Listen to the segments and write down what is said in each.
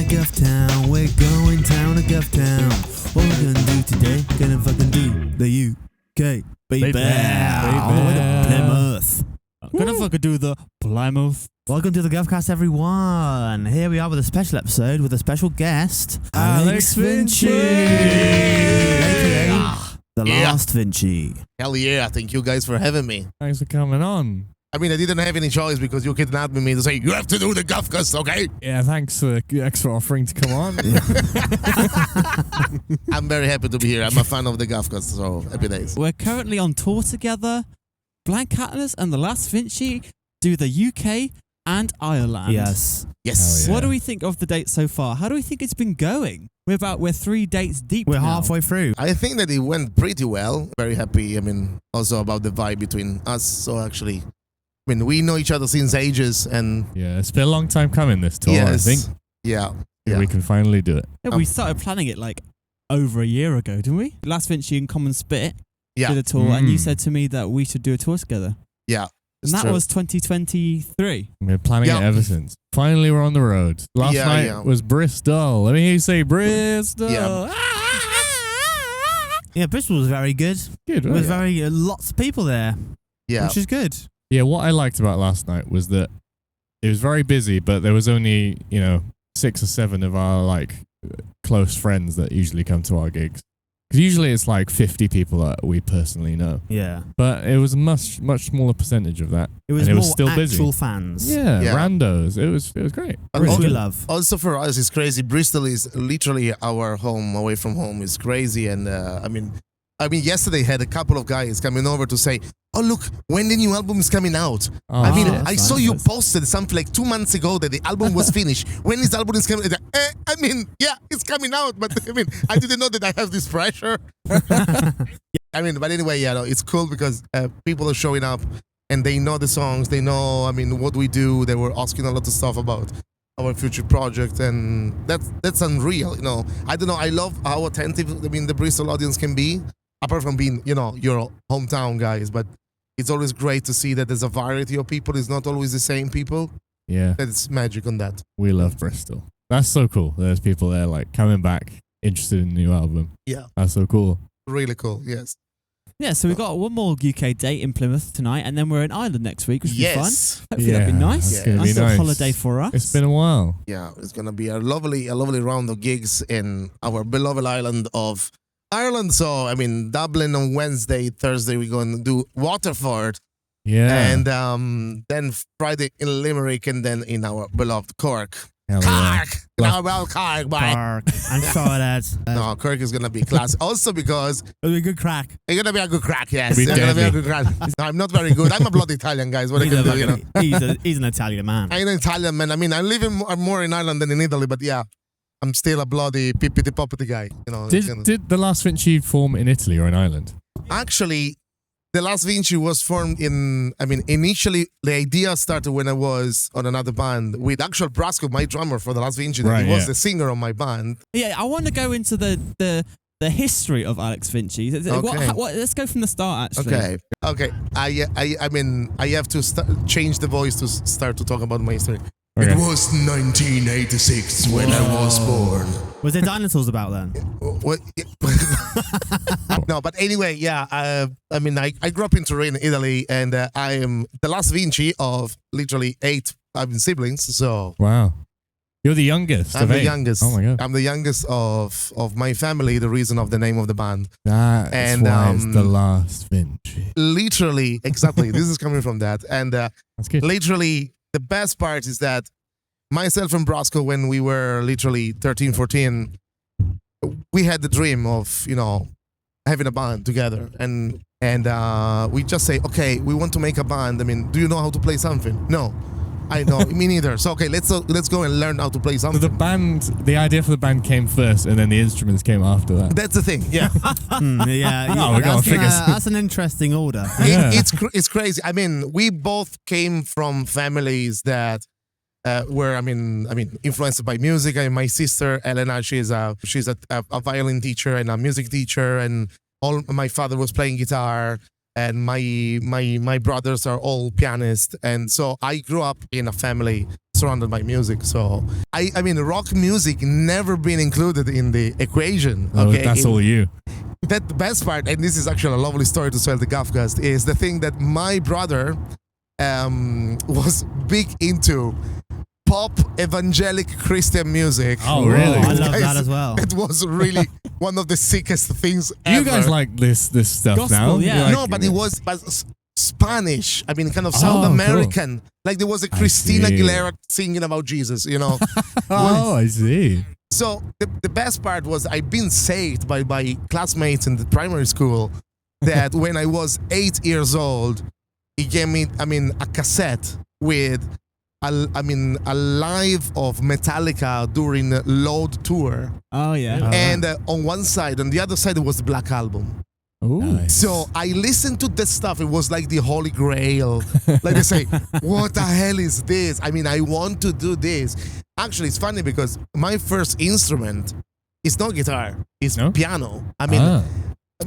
Guff Town. We're going down to Guff Town. What we're gonna do today? Gonna fucking do the UK. Baby. All the way to Plymouth. Gonna fucking do the Plymouth. Welcome to the Guffcast, everyone. Here we are with a special episode with a special guest, Last Vinci, aka the Last Vinci. Hell yeah! Thank you guys for having me. Thanks for coming on. I mean, I didn't have any choice because you kidnapped me to say you have to do the Guffcast, okay? Yeah, thanks for offering to come on. I'm very happy to be here. I'm a fan of the Guffcast, so happy days. We're currently on tour together. Blank Atlas and the Last Vinci do the UK and Ireland. Yes. Yeah. What do we think of the date so far? How do we think it's been going? We're 3 dates deep. We're halfway through. I think that it went pretty well. Very happy. I mean, also about the vibe between us. So actually, I mean, we know each other since ages, and Yeah, it's been a long time coming, this tour, yes, I think. Yeah. We can finally do it. Yeah, we started planning it like over a year ago, didn't we? Last Vinci and Common Spit Yeah. did a tour, and you said to me that we should do a tour together. Yeah. And that was 2023. We've been planning it ever since. Finally, we're on the road. Last night was Bristol. Let me hear you say Bristol. Yeah. Yeah, Bristol was very good. Good, There right? was very lots of people there, Yeah. which is good. Yeah, what I liked about last night was that it was very busy, but there was only, 6 or 7 of our close friends that usually come to our gigs. Because usually it's like 50 people that we personally know. Yeah, But it was a much smaller percentage of that. it was And it more was still busy. actual fans. Yeah, Yeah. randos. It was great. And Which also- we love. Also for us, it's crazy. Bristol is literally our home away from home. It's crazy. And I mean, yesterday had a couple of guys coming over to say, "Oh, look, when the new album is coming out." Oh, I mean, shit. I saw you posted something like 2 months ago that the album was finished. When is the album is coming? I mean, yeah, it's coming out, but I mean, I didn't know that I have this pressure. I mean, but anyway, yeah, no, it's cool because people are showing up and they know the songs. They know, I mean, what we do. They were asking a lot of stuff about our future project, and that's unreal. I don't know. I love how attentive the Bristol audience can be. Apart from being, your hometown guys, but it's always great to see that there's a variety of people. It's not always the same people. Yeah, That's magic on that. we love Bristol. That's so cool. There's people there coming back, interested in the new album. Yeah. That's so cool. Really cool. Yes. Yeah, so we've got one more UK date in Plymouth tonight, and then we're in Ireland next week, which will be fun. Yes. Hopefully that'll be nice. That's gonna be little nice. holiday for us. It's been a while. Yeah. It's gonna be a lovely round of gigs in our beloved island of Ireland. So I mean, Dublin on Wednesday, Thursday we're going to do Waterford, Yeah. and then Friday in Limerick, and then in our beloved Cork. Hell yeah. Cork. No, well, Cork, bye. Park and Shoredad. No, Cork is gonna be class. Also because It'll be a good crack. it's gonna be a good crack, yes. Be It's gonna be a deadly. good crack. No, I'm not very good. I'm a bloody Italian, guys. What I can do, He's an Italian man. I'm an Italian man. I mean, I live more in Ireland than in Italy, but yeah, I'm still a bloody pippity-poppity guy. Did the Last Vinci form in Italy or in Ireland? Actually, the Last Vinci was formed initially the idea started when I was on another band with actual Brasco, my drummer for the Last Vinci. Right, he was yeah. the singer on my band. Yeah, I want to go into the history of Alex Vinci. Okay. Let's go from the start, actually. Okay. I mean, I have to change the voice to start to talk about my history. Okay. It was 1986 when I was born. Was there dinosaurs about then? What? No, but anyway, yeah. I grew up in Turin, Italy, and I am the Last Vinci of literally 8 siblings. So Wow. You're the youngest. I'm of the 8. youngest. Oh my god. I'm the youngest of my family. The reason of the name of the band, That's And, why it's the Last Vinci. literally, exactly. This is coming from that, and That's good. literally, the best part is that myself and Brasco, when we were literally 13, 14, we had the dream of, having a band together. And we just say, okay, we want to make a band. I mean, do you know how to play something? No. I know, me neither. So, okay, let's go and learn how to play So something. the idea for the band came first, and then the instruments came after that. That's the thing, yeah. Yeah, Oh, we got figures. that's an interesting order. Yeah. It's crazy. I mean, we both came from families that were, influenced by music. And my sister Elena, she's a violin teacher and a music teacher, and my father was playing guitar. and my brothers are all pianists, and so I grew up in a family surrounded by music. So I mean, rock music never been included in the equation. Oh, Okay, that's all you. That the best part, and this is actually a lovely story to tell the Guffcast, is the thing that my brother was big into pop evangelic Christian music. Oh, really? I love Guys, that as well. It was really one of the sickest things ever. You guys like this stuff Gospel, now? yeah. You like- No, but it was Spanish. I mean, kind of South cool. American. Like there was a Christina see. Aguilera singing about Jesus, you know. Oh, I see. So the best part was I've been saved by my classmates in the primary school that when I was 8 years old, he gave me, a cassette with, a live of Metallica during the Load tour. Oh yeah. And on one side, on the other side, it was the Black Album. Ooh. Nice. So I listened to this stuff. It was like the Holy Grail. Like they say, what the hell is this? I mean, I want to do this. Actually, it's funny because my first instrument is not guitar. It's piano. I mean,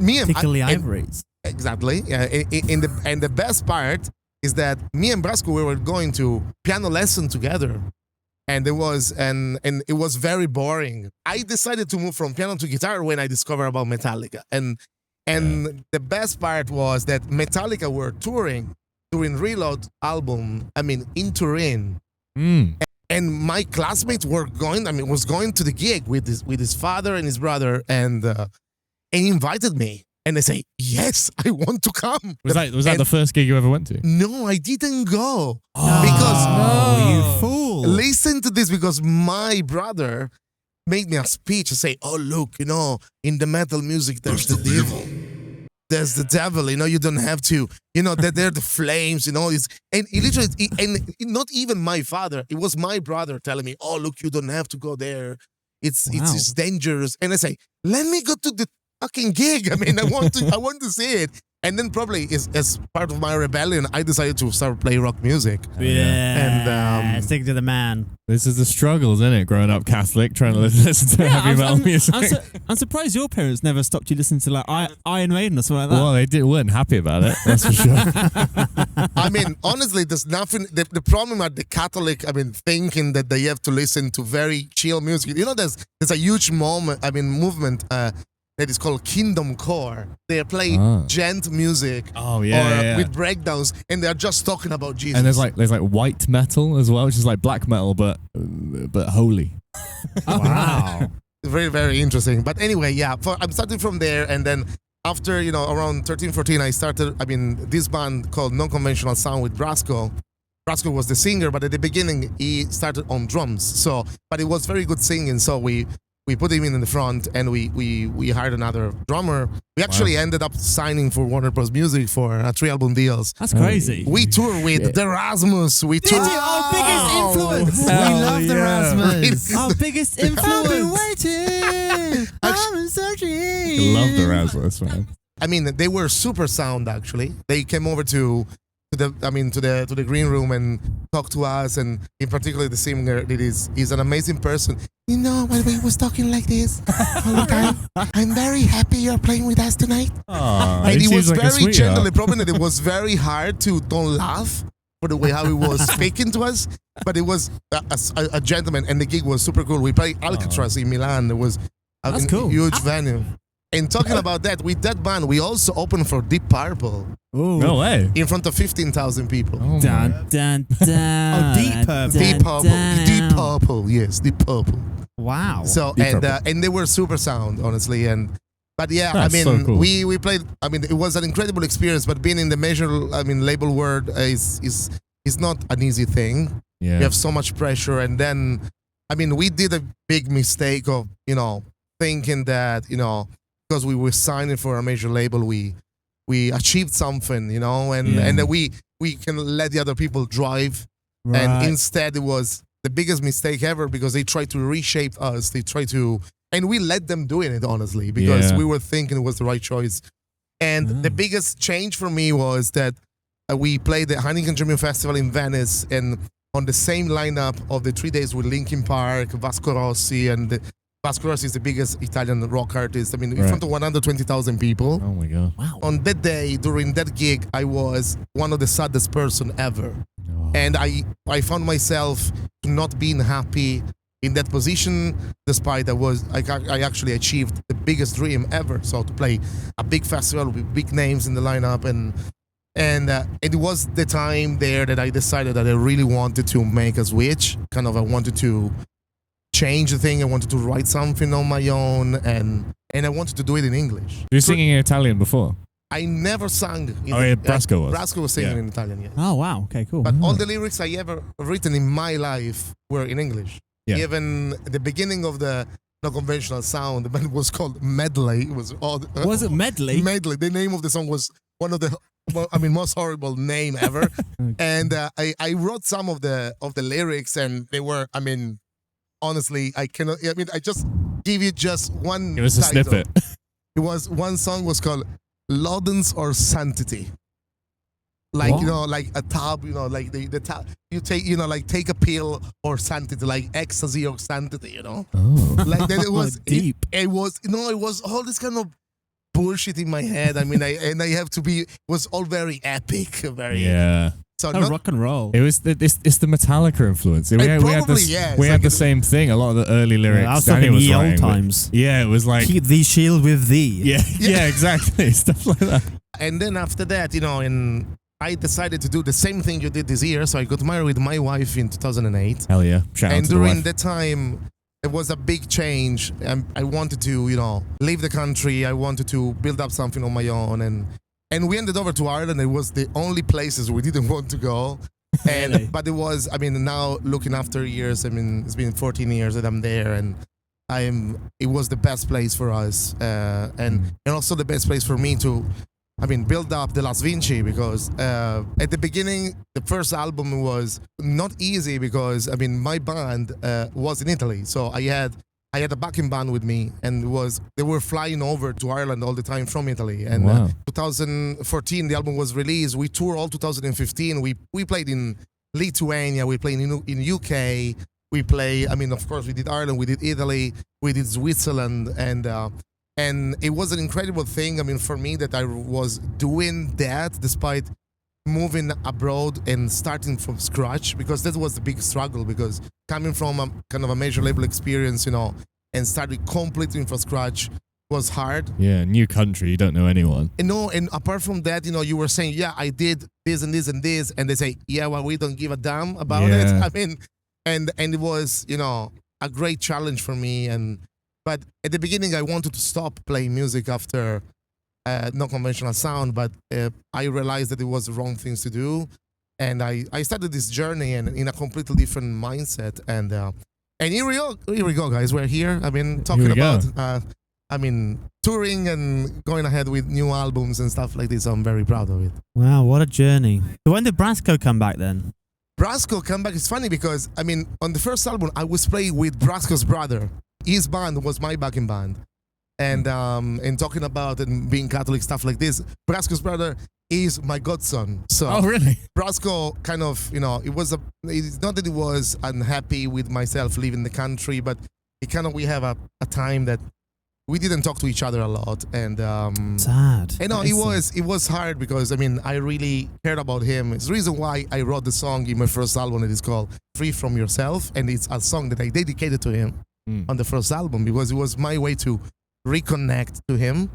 me and Tickle the and- ivories. exactly. And the best part is that me and Brasco, we were going to piano lesson together. And it was it was very boring. I decided to move from piano to guitar when I discovered about Metallica. And the best part was that Metallica were touring during Reload album, in Turin. And my classmates were was going to the gig with his father and his brother, and he invited me. And they say, yes, I want to come. Was that the first gig you ever went to? No, I didn't go. Oh, you fool. Listen to this, because my brother made me a speech to say, oh, look, in the metal music, there's the devil. There's the devil, you don't have to, that they're the flames, and he literally, and not even my father, it was my brother telling me, oh, look, you don't have to go there. It's dangerous. And I say, let me go to the fucking gig. I want to see it. And then probably as part of my rebellion, I decided to start playing rock music. Yeah. And stick to the man. This is the struggles, isn't it? Growing up Catholic, trying to listen to heavy metal music. I'm surprised your parents never stopped you listening to like Iron Maiden or something like that. Well, they weren't happy about it. That's for sure. Honestly, there's nothing. The problem at the Catholic, thinking that they have to listen to very chill music. There's a huge movement. That is called Kingdom Core. They play gent music, with breakdowns, and they're just talking about Jesus. And there's like white metal as well, which is like black metal, but holy. Wow. Very, very interesting. But anyway, I'm starting from there, and then after around 13, 14, I started. This band called Non-Conventional Sound with Brasco. Brasco was the singer, but at the beginning he started on drums. But it was very good singing, so we put him in the front, and we hired another drummer. We actually ended up signing for Warner Bros. Music for 3-album deals. That's crazy. We tour with the Rasmus. We tour. Our biggest influence. We love the Rasmus. Our biggest influence. I've been waiting. I've been searching. I love the Rasmus, man. They were super sound. Actually, they came over to the green room and talked to us, and in particular the singer. He's an amazing person. When we was talking like this all the time, I'm very happy you're playing with us tonight. And he was very gentle. The problem that it was very hard to don't laugh for the way how he was speaking to us, but it was a gentleman, and the gig was super cool. We played Alcatraz in Milan. It was a huge venue. And talking about that, with that band, we also opened for Deep Purple. Ooh. No way. In front of 15,000 people. Oh Dun, dun, dun. Deep Purple. Deep Purple. Deep Purple. Yes, Deep Purple. Wow. So and they were super sound, honestly. But yeah, That's so cool. we played. It was an incredible experience. But being in the major, label world is not an easy thing. Yeah. You have so much pressure, and then we did a big mistake of thinking that because we were signing for a major label, we achieved something, and that we can let the other people drive. Right. And instead, it was the biggest mistake ever, because they tried to reshape us. And we let them do it, honestly, because we were thinking it was the right choice. And the biggest change for me was that we played the Heineken German Festival in Venice, and on the same lineup of the 3 days with Linkin Park, Vasco Rossi, and Vasco Rossi is the biggest Italian rock artist. I mean, in Right. front of 120,000 people. Oh my god. Wow. On that day, during that gig, I was one of the saddest person ever. Oh. And I found myself not being happy in that position, despite I actually achieved the biggest dream ever. So to play a big festival with big names in the lineup, and it was the time there that I decided that I really wanted to make a switch. Kind of, I wanted to change the thing. I wanted to write something on my own, and I wanted to do it in English. You were singing in Italian before? I never sang. Oh, yeah, Brasco was. Brasco was singing Yeah. in Italian, yeah. Oh wow. Okay. Cool. But all the lyrics I ever written in my life were in English. Yeah. Even the beginning of the No Conventional Sound, the band was called Medley. It was all. Was it medley? Medley. The name of the song was one of the, most horrible name ever. And I wrote some of the lyrics, and they were, honestly, I cannot. I just give you just one. Give us a title. snippet. It was one song was called Laudence or Sanctity. Like, What? like a tab, like the tab, you take, like take a pill or sanctity, like ecstasy or sanctity, Oh. Like that. It was Deep. It was all this kind of bullshit in my head. I have to be. It was all very epic, very. Yeah. So Oh, not, rock and roll. It was it's the Metallica influence. We had probably, this, yeah, we it's had like the it- same thing. A lot of the early lyrics. I was Danny talking was ye old writing, but- times. Yeah, it was like Keep thee shield with thee. yeah, exactly, stuff like that. and then after that, and I decided to do the same thing you did this year. So I got married with my wife in 2008. Hell yeah! Shout out And to the during wife. that time, it was a big change. I wanted to, leave the country. I wanted to build up something on my own, and we ended over to Ireland. It was the only places we didn't want to go. Really? But it was, now looking after years, it's been 14 years that I'm there, and it was the best place for us, and also the best place for me to, build up the Last Vinci, because at the beginning, the first album was not easy because, my band was in Italy. So I had a backing band with me, and they were flying over to Ireland all the time from Italy. And Wow. 2014, the album was released. We toured all 2015. We played in Lithuania. We played in UK. We play. Of course, we did Ireland. We did Italy. We did Switzerland, and it was an incredible thing. For me, that I was doing that despite moving abroad and starting from scratch, because that was the big struggle, because coming from a kind of a major label experience, and starting completely from scratch was hard. Yeah, new country. You don't know anyone. And apart from that, you were saying, yeah, I did this and this and this, and they say, yeah, well, we don't give a damn about Yeah. it. And it was, a great challenge for me. But at the beginning, I wanted to stop playing music after No Conventional Sound, but I realized that it was the wrong things to do, and I started this journey and in a completely different mindset. And here we go, guys. We're here. Talking we go. about. Touring and going ahead with new albums and stuff like this. I'm very proud of it. Wow, what a journey. So when did Brasco come back then? Brasco come back. It's funny because on the first album I was playing with Brasco's brother. His band was my backing band, and talking about and being Catholic, stuff like this. Brasco's brother is my godson. So Oh, really? Brasco kind of, it's not that he was unhappy with myself leaving the country, but we have a time that we didn't talk to each other a lot, and Sad. I know it was hard because I really cared about him. It's the reason why I wrote the song in my first album that is called "Free from Yourself," and it's a song that I dedicated to him on the first album, because it was my way to reconnect to him.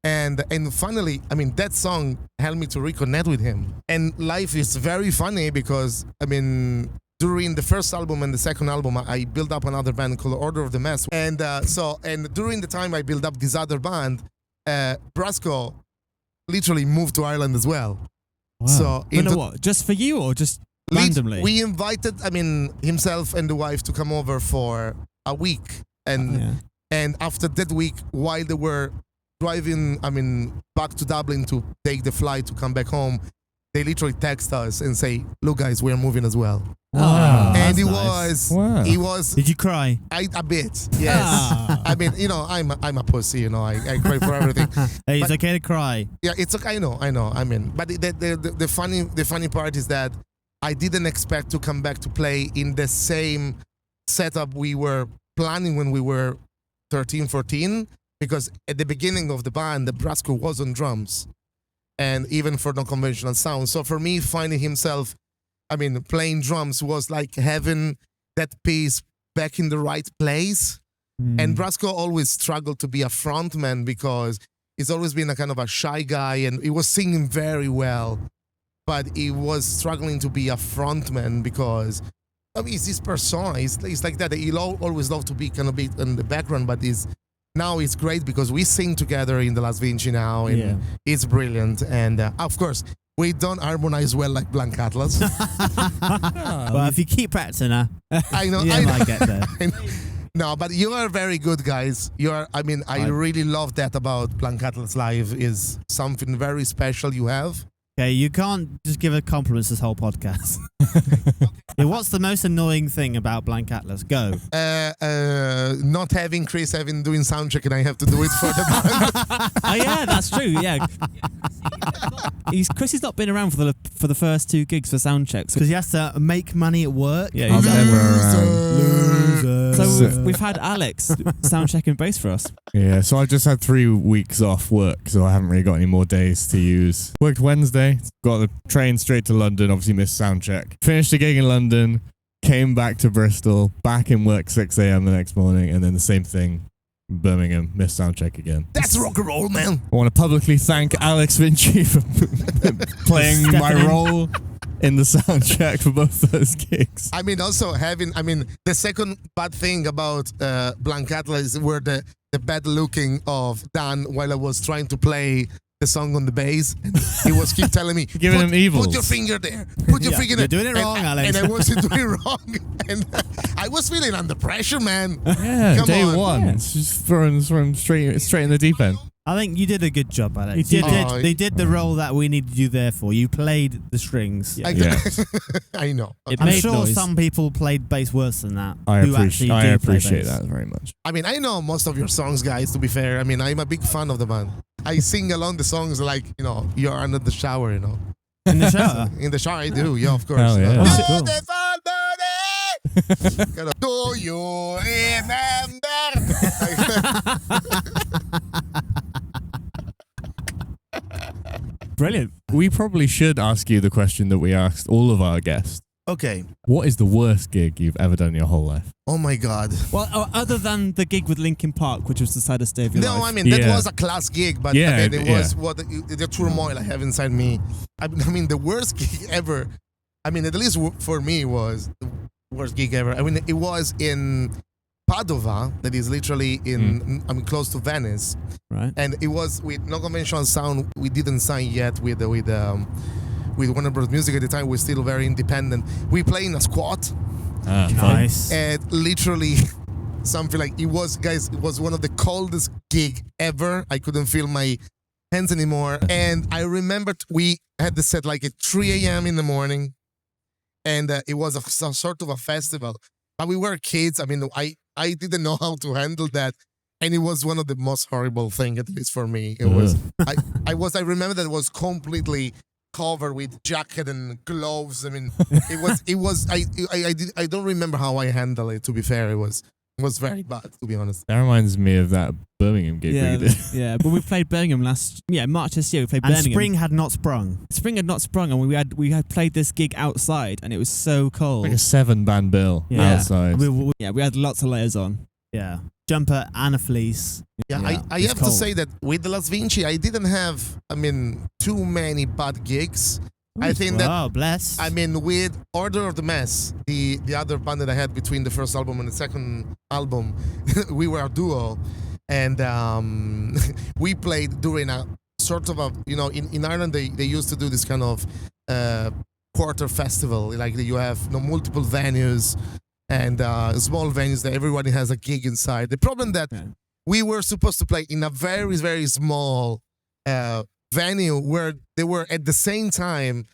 And finally, that song helped me to reconnect with him. And life is very funny because during the first album and the second album, I built up another band called Order of the Mass. And during the time I built up this other band, Brasco literally moved to Ireland as well. Wow. So But no, what? Just for you or just randomly? we invited, himself and the wife to come over for a week. And after that week, while they were driving, back to Dublin to take the flight to come back home, they literally text us and say, "Look, guys, we're moving as well." Wow. And Wow. he was Did you cry? a bit, yes. Ah. I'm a pussy, I cry for everything. Hey, it's But- okay to cry. Yeah, it's okay. I know. But the funny part is that I didn't expect to come back to play in the same setup we were planning when we were 13, 14, because at the beginning of the band, the Brasco was on drums, and even for non-conventional sound. So for me, finding himself, playing drums was like having that piece back in the right place. And Brasco always struggled to be a frontman because he's always been a kind of a shy guy, and he was singing very well, but he was struggling to be a frontman because it's this persona. It's like that. He'll always love to be kind of bit in the background, but now it's great because we sing together in the Last Vinci now, and it's brilliant. And of course, we don't harmonize well like Blank Atlas. Well, if you keep practicing, I know. you might get there. No, but you are very good, guys. You are. I really love that about Blank Atlas Live. Is something very special you have. Okay, you can't just give her compliments this whole podcast. Yeah, what's the most annoying thing about Blank Atlas? Go. Not having Chris doing sound check, and I have to do it for the band. Oh yeah, that's true. Yeah, Chris has not been around for the first 2 gigs for sound checks Because he has to make money at work. Yeah, I was never around. Loser. So we've had Alex sound checking bass for us. Yeah, so I just had 3 weeks off work, so I haven't really got any more days to use. Worked Wednesday, got the train straight to London, obviously missed sound check. Finished a gig in London, came back to Bristol, back in work 6 a.m. the next morning, and then the same thing, Birmingham, missed sound check again. That's rock and roll, man. I want to publicly thank Alex Vinci for playing my role in the sound check for both those gigs. Also having, the second bad thing about Blank Atlas were the bad looking of Dan while I was trying to play the song on the bass. He was keep telling me, Giving him evils. Put your finger there. Put your finger there. You're doing it wrong, Alex. And I wasn't doing it wrong. And I was feeling under pressure, man. Yeah, Come day on. one. Yeah. It's just throwing straight in the deep end. I think you did a good job, Alex. You did. They did the role that we needed you there for. You played the strings. Yes. I know. It I'm made sure noise. some people played bass worse than that. I who actually do play appreciate bass. that very much. I know most of your songs, guys, to be fair. I'm a big fan of the band. I sing along the songs like, you're under the shower, In the shower. In the shower, I do. Yeah, of course. Hell yeah. Oh, cool. Beautiful body. Do you remember? Brilliant. We probably should ask you the question that we asked all of our guests. Okay. What is the worst gig you've ever done in your whole life? Oh my God. Well, other than the gig with Linkin Park, which was the saddest day of your life. That Yeah. was a class gig, but Yeah, it was what the turmoil I have inside me. The worst gig ever. At least for me, was the worst gig ever. It was in Padova, that is literally close to Venice, Right. and it was with no conventional sound. We didn't sign yet with Warner Bros. Music at the time. We're still very independent. We play in a squat, Nice. and literally something like it was one of the coldest gig ever. I couldn't feel my hands anymore, and I remembered we had the set like at 3 a.m. in the morning, and it was a sort of a festival. But we were kids. I didn't know how to handle that, and it was one of the most horrible things, at least for me. It was. I remember that it was completely covered with jacket and gloves. It was. I don't remember how I handled it. To be fair, it was very bad. To be honest. That reminds me of that Birmingham gig Yeah, we did. yeah. But we played Birmingham March this year. We played And Birmingham. spring had not sprung. Spring had not sprung, and we had played this gig outside, and it was so cold. Like a 7-band bill Yeah. outside. We had lots of layers on. Yeah. Jumper and a fleece. Yeah, Yeah, I it's have to cold. say that with the Last Vinci, I didn't have, too many bad gigs. I think that, Oh, bless. with Order of the Mess, the other band that I had between the first album and the second album, we were a duo, and we played during a sort of a, in Ireland they used to do this kind of quarter festival, like you have multiple venues and small venues that everybody has a gig inside. The problem that we were supposed to play in a very, very small venue where they were at the same time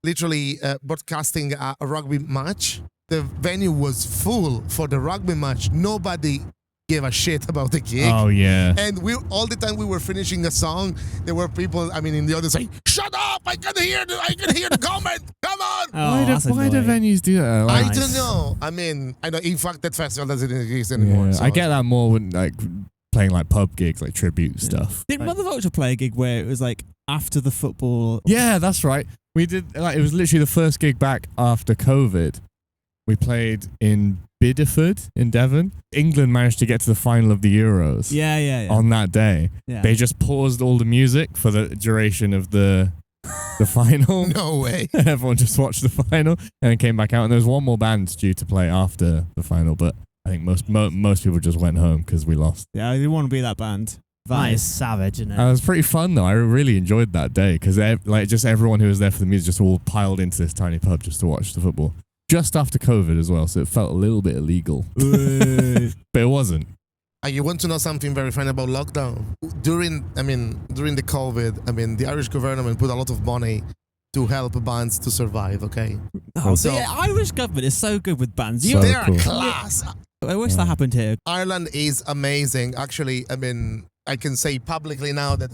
literally broadcasting a rugby match. The venue was full for the rugby match. Nobody gave a shit about the gig. Oh yeah. And we all the time we were finishing a song, there were people, in the audience saying, "Shut up! I can hear the comment. Come on!" Why do venues do that? I don't know. I know. In fact, that festival doesn't exist anymore. Yeah, so. I get that more when playing like pub gigs, like tribute stuff. Did Mother Vulture play a gig where it was like after the football? Yeah, that's right. We did, like, it was literally the first gig back after COVID. We played in Bideford in Devon. England managed to get to the final of the Euros Yeah. on that day. Yeah. They just paused all the music for the duration of the final. No way. Everyone just watched the final and then came back out. And there was one more band due to play after the final, but I think most people just went home because we lost. Yeah, I didn't want to be that band. That is savage, isn't it? It was pretty fun though. I really enjoyed that day because like just everyone who was there for the music just all piled into this tiny pub just to watch the football. Just after COVID as well, so it felt a little bit illegal, but it wasn't. You want to know something very funny about lockdown? During the COVID, the Irish government put a lot of money to help bands to survive. Okay, So the Irish government is so good with bands. So they are cool. class. I wish that happened here. Ireland is amazing. Actually, I can say publicly now that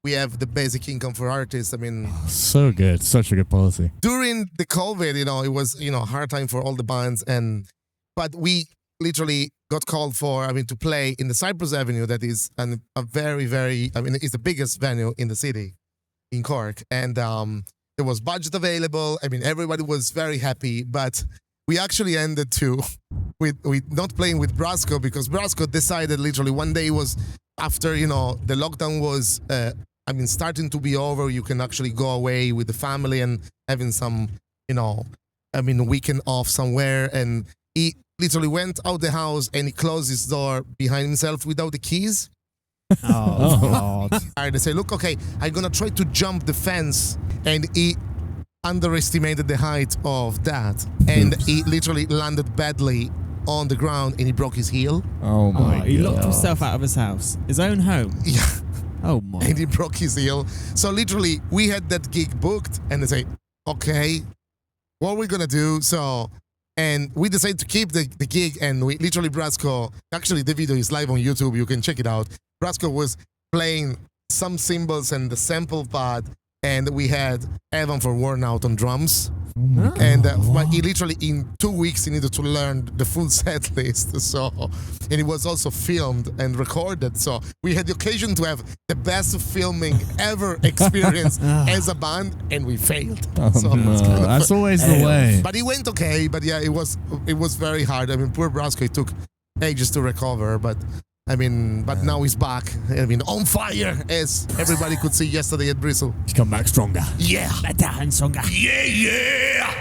we have the basic income for artists. So good, such a good policy. During the COVID, it was a hard time for all the bands, but we literally got called for to play in the Cyprus Avenue. That is a very, very it's the biggest venue in the city, in Cork, and there was budget available. Everybody was very happy, but we actually ended with not playing with Brasco because Brasco decided literally one day was after the lockdown was starting to be over. You can actually go away with the family and having some weekend off somewhere, and he literally went out the house and he closed his door behind himself without the keys. Oh, God. And they say, look, okay, I'm gonna try to jump the fence, and he underestimated the height of that, and he literally landed badly on the ground and he broke his heel. Oh my god! He locked himself out of his house, his own home. Yeah. Oh my! And he broke his heel. So literally, we had that gig booked, and they say, okay, what are we gonna do? And we decided to keep the gig, and we literally, Brasco, actually the video is live on YouTube, you can check it out. Brasco was playing some cymbals and the sample pad, and we had Evan for Worn Out on drums. Oh And he literally, in 2 weeks, he needed to learn the full set list. And it was also filmed and recorded. So we had the occasion to have the best filming ever experience as a band, and we failed. That's always the way. But it went okay. But yeah, it was very hard. Poor Brasco, it took ages to recover. But now he's back. On fire, as everybody could see yesterday at Bristol. He's come back stronger. Yeah. Better and stronger. Yeah.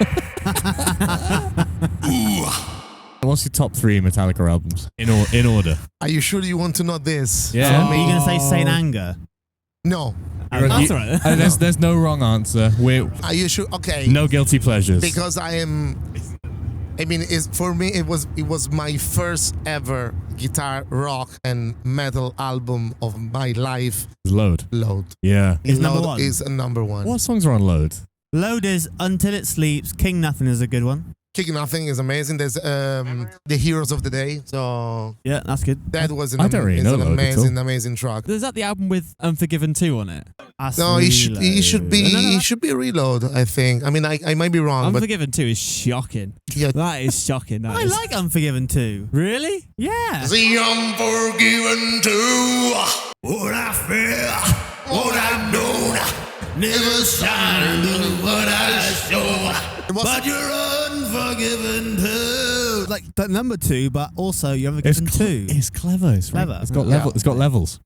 What's your top 3 Metallica albums in order? Are you sure you want to know this? Yeah. Are you going to say Saint Anger? No. That's all right. There's no wrong answer. Are you sure? Okay. No guilty pleasures. Because for me, it was my first ever guitar, rock, and metal album of my life. Load. Yeah. Is number Load one? is a number one. What songs are on Load? Load is Until It Sleeps. King Nothing is a good one. Kick Nothing is amazing. There's the Heroes of the Day. So Yeah, that's good. that was I don't really know Load at all. amazing track. Is that the album with Unforgiven 2 on it? That's No, he should be Reload. he should be Reload. I think. I might be wrong, but Unforgiven 2 is shocking. yeah. That is shocking. That I is. like Unforgiven too. Really? Yeah. The unforgiven too. What I feel, what I've known, never shine what I show. But you're unforgiven too. Like that number 2, but also you're Unforgiven 2. It's clever. It's Clever. It's got Yeah. level. It's got levels.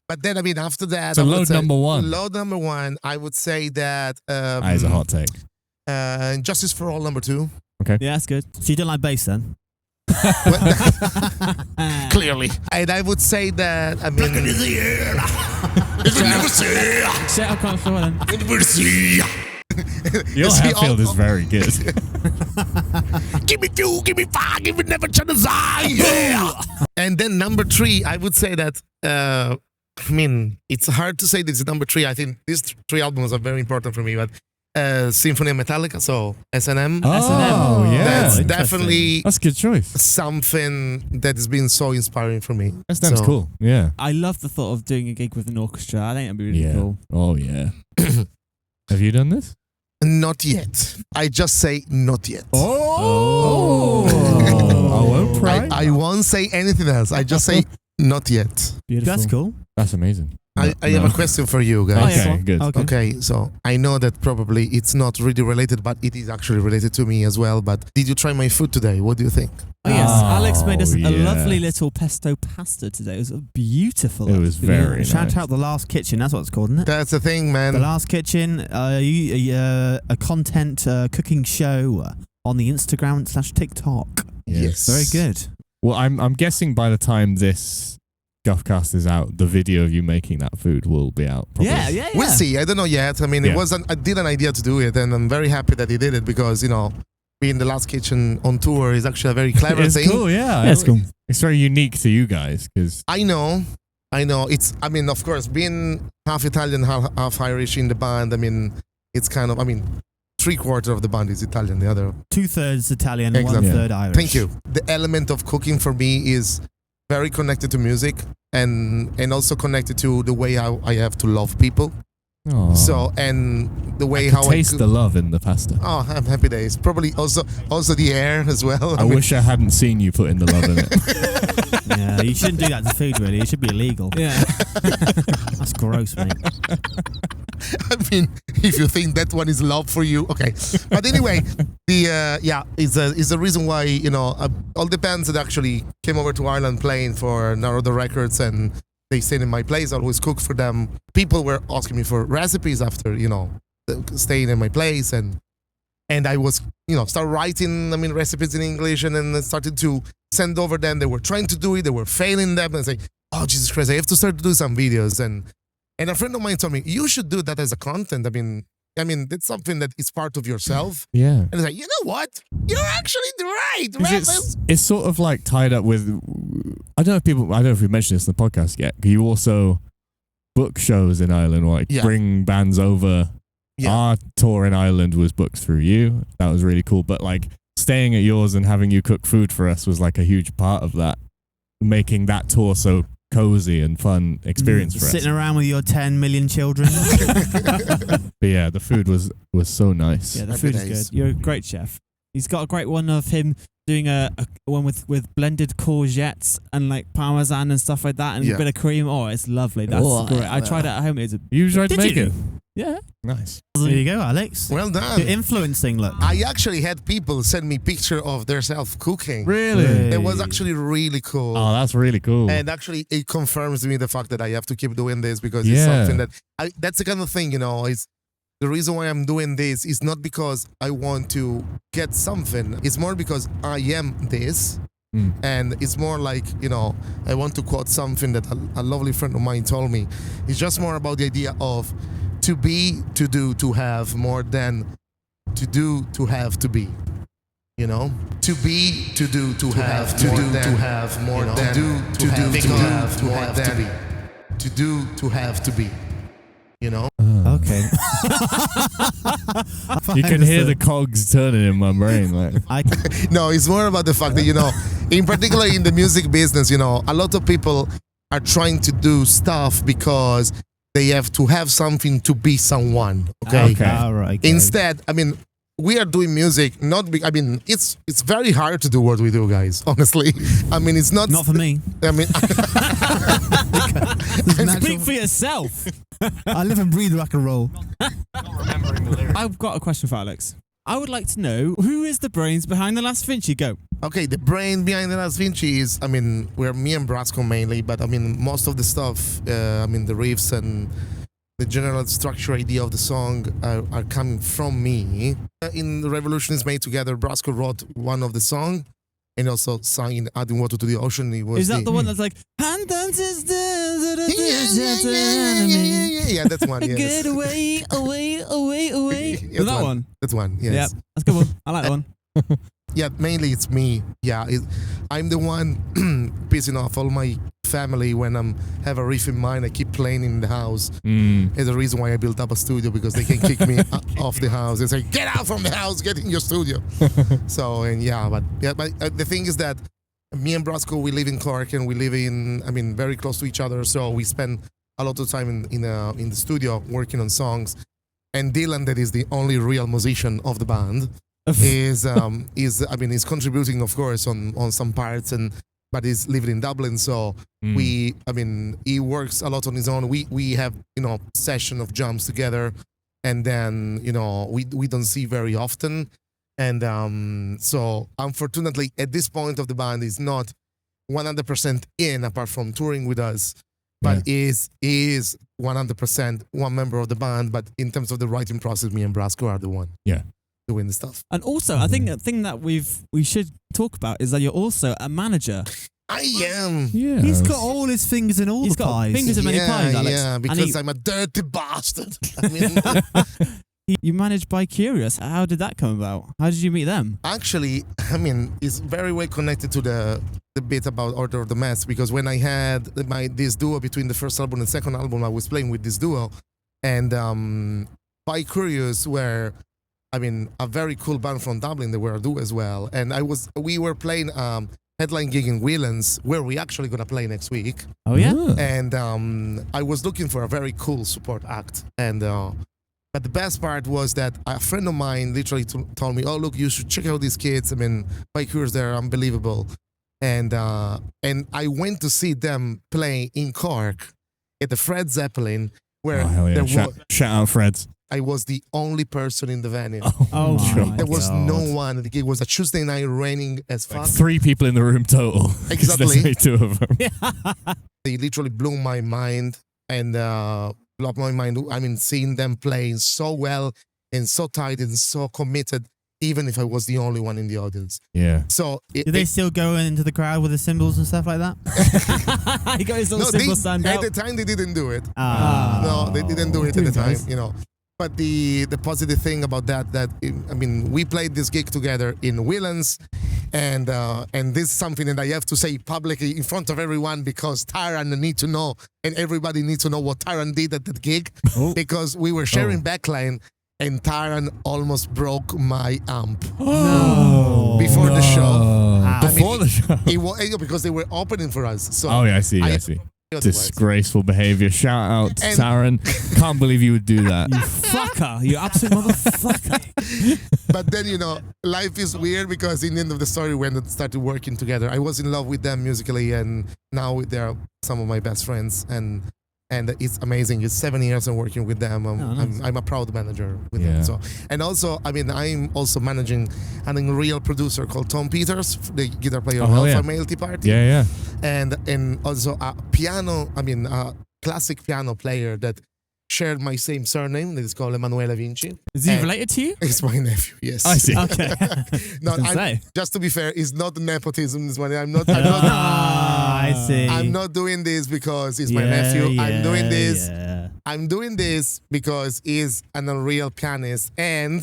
But then after that, So I would Load say- number 1. Load number 1, I would say that That is a hot take. Justice for All number 2. Yeah, that's good. So you don't like bass then? Clearly. And I would say that Shut up, can't show then. Your See, Hatfield is very good. Give me 2, give me 5, give me never chance. Yeah. And then number 3, I would say that it's hard to say this is number 3. I think these 3 albums are very important for me, but Symphony of Metallica, so S&M. Oh, yeah. That's interesting. definitely That's a good choice. something that has been so inspiring for me. That's So- cool. Yeah. I love the thought of doing a gig with an orchestra. I think that'd be really Yeah. cool. Oh, yeah. Have you done this? Not yet. I just say not yet. Oh. I won't pry. I won't say anything else. I just say Not yet. Beautiful. That's cool. That's amazing. I have a question for you guys. Okay, yeah. good. Okay, so I know that probably it's not really related, but it is actually related to me as well. But did you try my food today? What do you think? Oh, yes. Alex made us Oh, a yeah. lovely little pesto pasta today. It was beautiful. It was very nice. Shout out The Last Kitchen. That's what it's called, isn't it? That's the thing, man. The Last Kitchen, a content cooking show on the Instagram / TikTok. Yes. Very good. Well, I'm guessing by the time this Guffcast is out, the video of you making that food will be out. Probably. Yeah. We'll see. I don't know yet. I mean, Yeah. I did an idea to do it, and I'm very happy that he did it because, being the Last Kitchen on tour is actually a very clever It's thing. cool, yeah. That's cool. It's very unique to you guys because I know. Of course, being half Italian, half Irish in the band, it's kind of, 3/4 of the band is Italian, the other. 2/3 Italian, Exactly. 1/3 Irish. Thank you. The element of cooking for me is very connected to music and also connected to the way I have to love people. So, and the way I how could taste I the love in the pasta. Oh, I'm happy days. Probably also the air as well. I wish I hadn't seen you putting the love in it. Yeah, you shouldn't do that to food, really. It should be illegal. Yeah. That's gross, mate. If you think that one is love for you, okay. But anyway, is the reason why all the bands that actually came over to Ireland playing for Naroda Records and they stayed in my place. I always cook for them. People were asking me for recipes after staying in my place, and I was start writing recipes in English, and then I started to send over them. They were trying to do it, they were failing them, and say, oh Jesus Christ, I have to start to do some videos. And a friend of mine told me, you should do that as a content. That's something that is part of yourself. Yeah. And it's like, you know what? You're actually right. 'Cause it's sort of like tied up with, I don't know if we mentioned this in the podcast yet. You also book shows in Ireland, or bring bands over. Yeah. Our tour in Ireland was booked through you. That was really cool. But staying at yours and having you cook food for us was a huge part of that, making that tour so cozy and fun experience for us. Sitting around with your 10 million children. But yeah, the food was so nice. Yeah, the Happy food is days. good. You're a great chef. He's got a great one of him doing a one with blended courgettes and parmesan and stuff like that, and a bit of cream. Oh, it's lovely. That's great. I tried it at home. It's You tried to Did make you? it? yeah. Nice. There you go, Alex. Well You're done. influencing, look. I actually had people send me picture of their self cooking. Really? Hey. It was actually really cool. Oh, that's really cool. And actually, it confirms to me the fact that I have to keep doing this because it's Yeah. something that that's the kind of thing, is the reason why I'm doing this is not because I want to get something. It's more because I am this. Mm. And it's more like, I want to quote something that a lovely friend of mine told me. It's just more about the idea of to be, to do, to have, more than to do, to have, to be. To be, to do, to have, to do, to have, more than to do, to have, to have, to be. To do, to have, to be. Okay. You can hear the cogs turning in my brain. No, it's more about the fact that, in particular in the music business, a lot of people are trying to do stuff because they have to have something to be someone. Okay. Okay. All right. Okay. Instead, we are doing music not. It's very hard to do what we do, guys. Honestly, it's not. Not for me. Speak for yourself. I live and breathe rock and roll. I've got a question for Alex. I would like to know who is the brains behind the Last Vinci. Go. Okay, the brain behind the Last Vinci is, we're me and Brasco mainly, but most of the stuff, the riffs and the general structure idea of the song are coming from me. In The Revolution Is Made Together, Brasco wrote one of the song and also sang in Adding Water to the Ocean. It was Is that the one that's like, hand dances yeah, that's one, yes. Get away. Yeah, That one? That's one, yes. Yeah, that's a good one. I like that one. Yeah, mainly it's me. Yeah, I'm the one pissing off all my family when I have a riff in mind. I keep playing in the house. It's the reason why I built up a studio, because they can kick me off the house. They say, get out from the house, get in your studio. But the thing is that me and Brasco, we live in Cork and we live very close to each other. So we spend a lot of time in the studio working on songs. And Dylan, that is the only real musician of the band, is contributing, of course, on some parts, and but he's living in Dublin, so he works a lot on his own. We have session of jams together, and then we don't see very often, and so unfortunately at this point of the band is not 100% in, apart from touring with us, but is 100% one member of the band. But in terms of the writing process, me and Brasco are the one doing the stuff. And also, I think a thing that we should talk about is that you're also a manager. I am. Yeah. He's got all his fingers in all He's the got pies. fingers in many pies, Alex. Yeah, because I'm a dirty bastard. I mean, You managed By Curious. How did that come about? How did you meet them? actually, I mean, it's very well connected to the bit about Order of the Mass, because when I had this duo between the first album and second album, I was playing with this duo, and By Curious were, I mean, a very cool band from Dublin. They were a duo as well, and we were playing headline gig in Whelan's, where we actually gonna play next week. Oh yeah. And I was looking for a very cool support act, and but the best part was that a friend of mine literally told me, "Oh, look, you should check out these kids. I mean, By Curious, they're unbelievable." And I went to see them play in Cork at the Fred Zeppelin, where Shout out Freds. I was the only person in the venue. Oh my There was God. no one. The gig was a Tuesday night, raining as fuck. 3 people in the room total. Exactly. There's only 2 of them. They literally blew my mind, and blew my mind. I mean, seeing them playing so well and so tight and so committed, even if I was the only one in the audience. Yeah. So Did they still go into the crowd with the cymbals and stuff like that? He got his little symbol stand at out. the time they didn't do it. Ah. No, they didn't do it at the time. Nice. But the positive thing about that I mean, we played this gig together in Whelan's, and this is something that I have to say publicly in front of everyone, because Tyran need to know, and everybody needs to know what Tyran did at that gig, because we were sharing backline, and Tyran almost broke my amp before the show. Before the show. It was, because they were opening for us. So Oh yeah, I see. I see. Disgraceful behavior. Shout out to Taran. Can't believe you would do that. You fucker. You absolute motherfucker. But then, life is weird, because in the end of the story, when they started working together, I was in love with them musically, and now they're some of my best friends, and it's amazing. It's 7 years I'm working with them. Nice. I'm a proud manager with them. So, and also, I mean, I'm also managing an unreal producer called Tom Peters, the guitar player of Alpha Male Tea Party. Yeah. And also a classic piano player that shared my same surname. That is called Emanuele Vinci. Is he related to you? It's my nephew. Yes. I see. Okay. No, say. just to be fair, it's not nepotism. This one. I'm not. I see. I'm not doing this because he's my nephew. I'm doing this. Yeah. I'm doing this because he's an unreal pianist and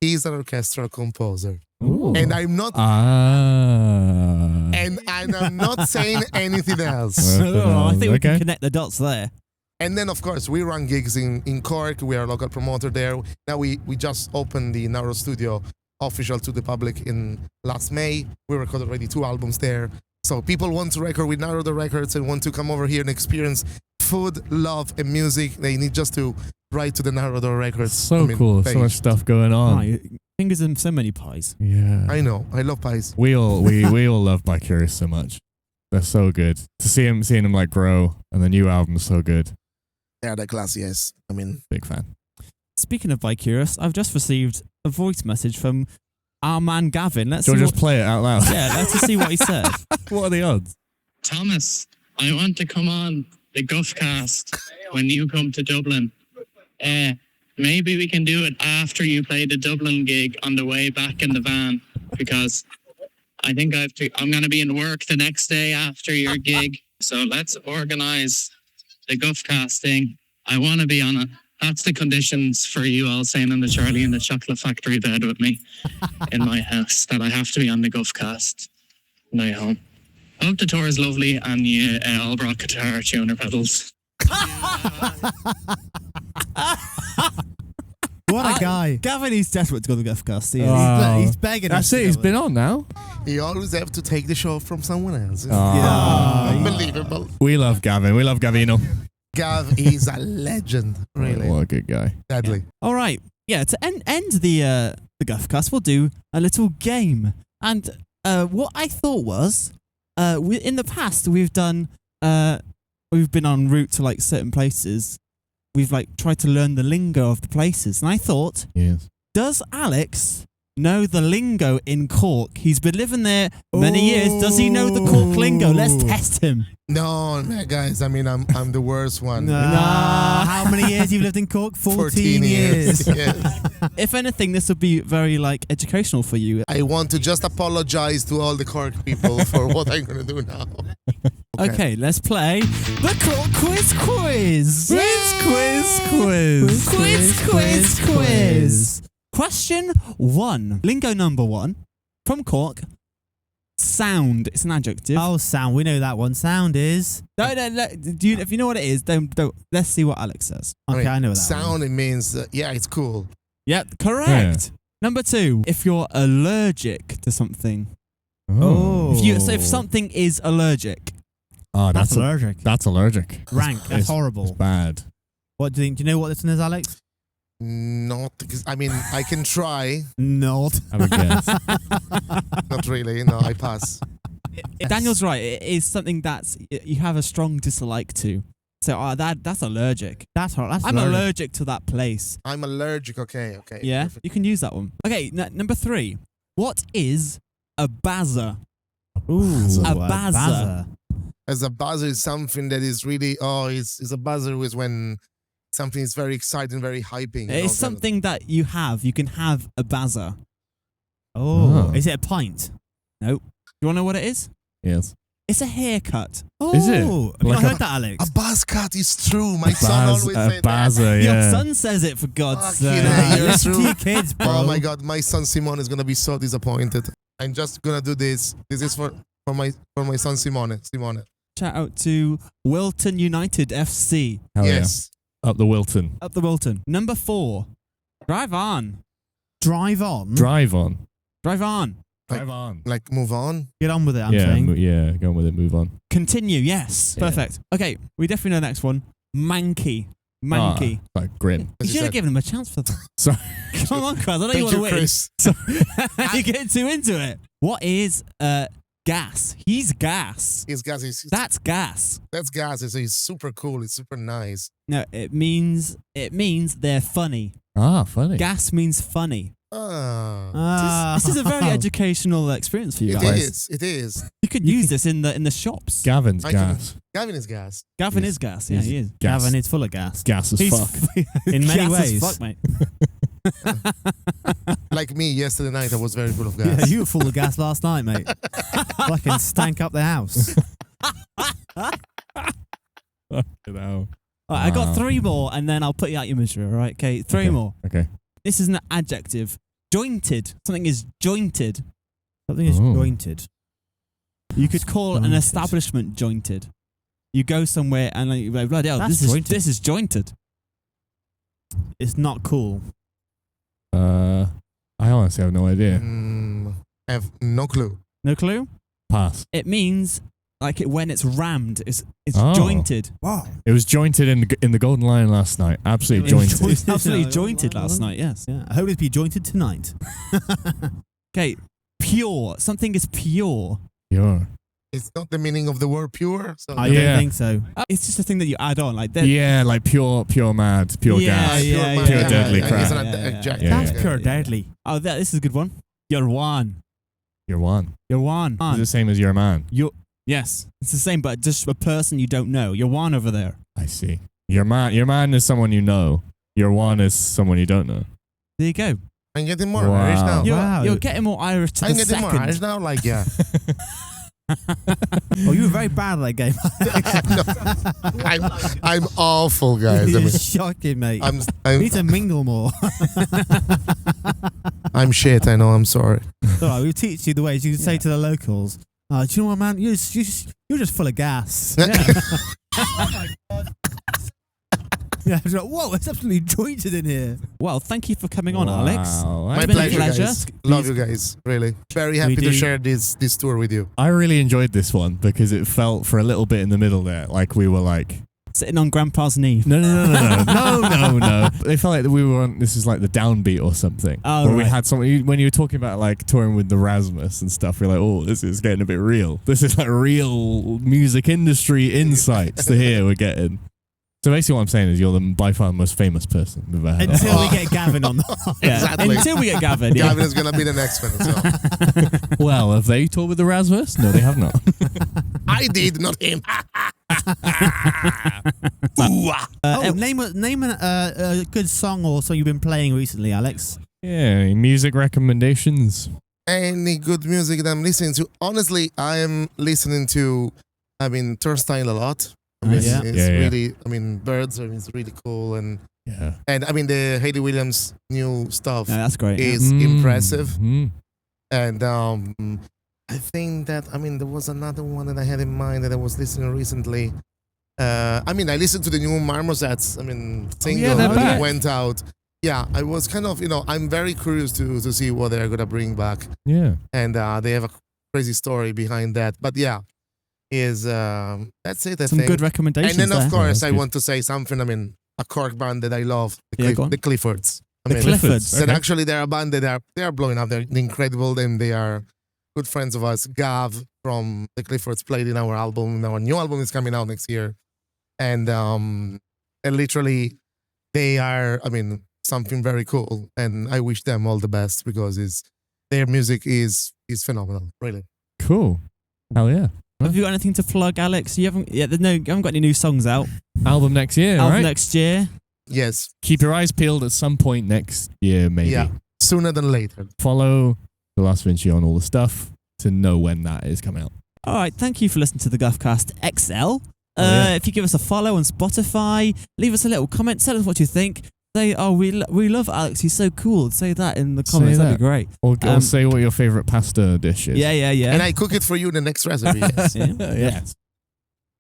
he's an orchestral composer. Ooh. And I'm not. And I'm not saying anything else. Oh, I think we can connect the dots there. And then, of course, we run gigs in Cork. We are a local promoter there. Now we just opened the Narrow Studio, official to the public, in last May. We recorded already 2 albums there. So people want to record with Narrow the Records and want to come over here and experience food, love, and music. They need just to write to the Narrow the Records. So cool. page. So much stuff going on. Oh, fingers in so many pies. Yeah. I know. I love pies. We all love By Curious so much. They're so good. To seeing them like grow, and the new album's so good. Yeah, that class, yes. I mean, Big fan. Speaking of By Curious, I've just received a voice message from our man Gavin. Let's Do you see want to just play it out loud? Yeah, let's just see what he said. What are the odds? Thomas, I want to come on the Guffcast when you come to Dublin. Maybe we can do it after you play the Dublin gig on the way back in the van, because I think I'm going to be in work the next day after your gig. So let's organise the Guffcast thing. I want to be on it. That's the conditions for you all saying in the Charlie in the Chocolate Factory bed with me in my house, that I have to be on the Guffcast when I home. I hope the tour is lovely and you all brought guitar tuner pedals. What a guy. Gavin, he's desperate to go to the Guffcast. He's begging us. That's it. He's been on now. you always have to take the show from someone else. Unbelievable. We love Gavin. We love Gavino. Gav is a legend, really. What a good guy. Deadly. All right. Yeah, to end the Guffcast, we'll do a little game. And what I thought was, in the past we've done we've been en route to like certain places. We've like tried to learn the lingo of the places, and I thought, Yes. does Alex know the lingo in Cork? He's been living there many years. Does he know the Cork lingo? Let's test him. No, guys. I mean, I'm the worst one. Nah. How many years you've lived in Cork? 14 years. Yes. If anything, this would be very like educational for you. I want to just apologize to all the Cork people for what I'm going to do now. Okay, let's play the Cork quiz. Quiz. Question 1. Lingo number 1 from Cork. Sound. It's an adjective. Oh, sound. We know that one. Sound is. No. If you know what it is, don't. Let's see what Alex says. Okay, I know that. Sound, it means, it's cool. Yep, correct. Number 2. If you're allergic to something. Oh. If something is allergic. Oh, That's allergic. That's allergic. Rank. That's It's horrible. bad. What do you think? Do you know what this one is, Alex? Not because I mean I can try. Not. Have a guess. Not really. No, I pass. Daniel's right. It is something that's you have a strong dislike to. So that's allergic. That's I'm allergic to that place. I'm allergic. Okay. Yeah, Perfect. you can use that one. Okay, number 3. What is a buzzer? Ooh, A buzzer. As a buzzer is something that is really it's a buzzer is when something is very exciting, very hyping. It's something that you have. You can have a buzzer. Oh. Oh. Is it a pint? Nope. Do you want to know what it is? Yes. It's a haircut. Oh. Is it? Have you Like not heard that, Alex? A buzz cut is true. My son always said that. Buzzer, Your yeah. son says it, for God's Fucking sake. hell. You're Yes, to true. your kids, bro. Oh my God, my son Simone is gonna be so disappointed. I'm just gonna do this. This is for my son Simone. Shout out to Wilton United FC. Hell Yes. yeah. Up the Wilton. Up the Wilton. Number 4. Drive on. Drive on. Drive on. Drive on. Drive on. Like move on. Get on with it, I'm Yeah, saying. go on with it. Move on. Continue. Yes. Yeah. Perfect. Okay, we definitely know the next one. Manky. Manky. Like grim. As You you should have said. given him a chance for that. Sorry. Come on, Chris. I know you Thank want to you, win. Chris. You're getting too into it. What is gas? He's gas. It's gas. That's gas. That's gas. It's super cool. It's super nice. No, it means they're funny. Ah, funny. Gas means funny. This is a very educational experience for you guys. It is. You could use this in the shops. Gavin's I can- gas. Gavin is gas. Gavin Yes. is gas. Yeah, Yes. he is. Gas. Gavin is full of gas. Gas as He's fuck. In many gas as ways. fuck, mate. Like me yesterday night, I was very full of gas. Yeah, you were full of gas last night, mate. Fucking stank up the house. You know. All right, I got Wow. 3 more, and then I'll put you out your misery. All right, okay, 3 Okay. more. Okay. This is an adjective. Jointed. Something is jointed. Something is Oh. jointed. You could call an Jointed. establishment jointed. You go somewhere and like, you're like, bloody hell, That's this jointed. is jointed. It's not cool. I honestly have no idea. I have no clue. No clue? Pass. It means like when it's rammed, it's Oh. jointed. Wow. It was jointed in the Golden Lion last night. Absolutely It was jointed. jointed. Absolutely Yeah. jointed last night, yes. Yeah, I hope it's be jointed tonight. Okay, pure. Something is pure. Yeah. It's not the meaning of the word pure. So I Yeah. don't think so. It's just a thing that you add on. Like that. Yeah, like pure mad, pure Yeah, gas. yeah, man, Pure deadly It's crap. an Yeah, yeah, adjective. yeah. That's pure deadly. Oh, this is a good one. You're one. You're one. You're one. It's the same as your man. Yes, it's the same, but just a person you don't know. You're one over there. I see. Your man is someone you know. Your one is someone you don't know. There you go. I'm getting more Wow. Irish now. Wow. You're getting more Irish to I'm the getting more second. Irish now. Like, yeah. Oh, you were very bad at that game. I'm awful, guys. I mean, It's shocking, mate. I'm You need to mingle more. I'm shit. I know. I'm sorry. All right, we'll teach you the ways. You can say to the locals, do you know what, man? You're just full of gas. Yeah, it's like, whoa, it's absolutely jointed in here. Well, thank you for coming on, Alex. Wow. My It's been a pleasure, pleasure. guys. Love you guys. Really. Very happy do. to share this tour with you. I really enjoyed this one because it felt for a little bit in the middle there like we were like Sitting on Grandpa's knee. No. They felt like we were on. This is like the downbeat or something. Oh, where we right. had something when you were talking about like touring with the Rasmus and stuff. We're like, oh, this is getting a bit real. This is like real music industry insights to hear we're getting. So basically, what I'm saying is, you're by far the most famous person we've ever had. Until we get Gavin on the Exactly. Until we get Gavin. Yeah. Gavin is gonna be the next one. So. Well, have they toured with the Rasmus? No, they have not. I did, not him. Name a good song or song you've been playing recently, Alex. Yeah, music recommendations. Any good music that I'm listening to? Honestly, I am listening to, Turnstile a lot. Nice. It's Yeah. really, Birds, it's really cool. And Yeah. the Hayley Williams new stuff No, that's great. is impressive. Mm. And I think that, there was another one that I had in mind that I was listening recently. I listened to the new Marmosets, single they're that back. went out. Yeah, I was kind of, I'm very curious to see what they're going to bring back. Yeah. And they have a crazy story behind that. But yeah, that's it, I Some think. good recommendations And then, of there. course, that's I good. want to say something, a Cork band that I love, Go on. the Cliffords. The Cliffords. That Okay. actually they're a band that they are blowing up. They're incredible, and they are good friends of us. Gav from the Cliffords played in our album. Our new album is coming out next year, and literally they are. Something very cool, and I wish them all the best because their music is phenomenal. Really. Cool. Hell yeah. Have you got anything to plug, Alex? You haven't got any new songs out. Album next year, Album right? next year. Yes. Keep your eyes peeled at some point next year, maybe. Yeah. Sooner than later. Follow the Last Vinci on all the stuff to know when that is coming out. All right, thank you for listening to the Guffcast XL. yeah. If you give us a follow on Spotify, leave us a little comment, tell us what you think. Say, we love Alex, he's so cool. Say that in the comments, that'd be great. Or say what your favorite pasta dish is. Yeah. And I cook it for you in the next recipe. Yes. Yes.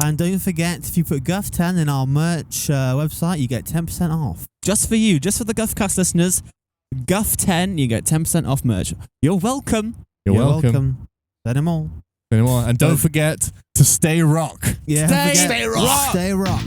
And don't forget, if you put Guff10 in our merch website, you get 10% off. Just for you, just for the Guffcast listeners, Guff10, you get 10% off merch. You're welcome. You're welcome. Say them all. And don't forget to stay rock. Yeah, Stay rock. rock. Stay rock.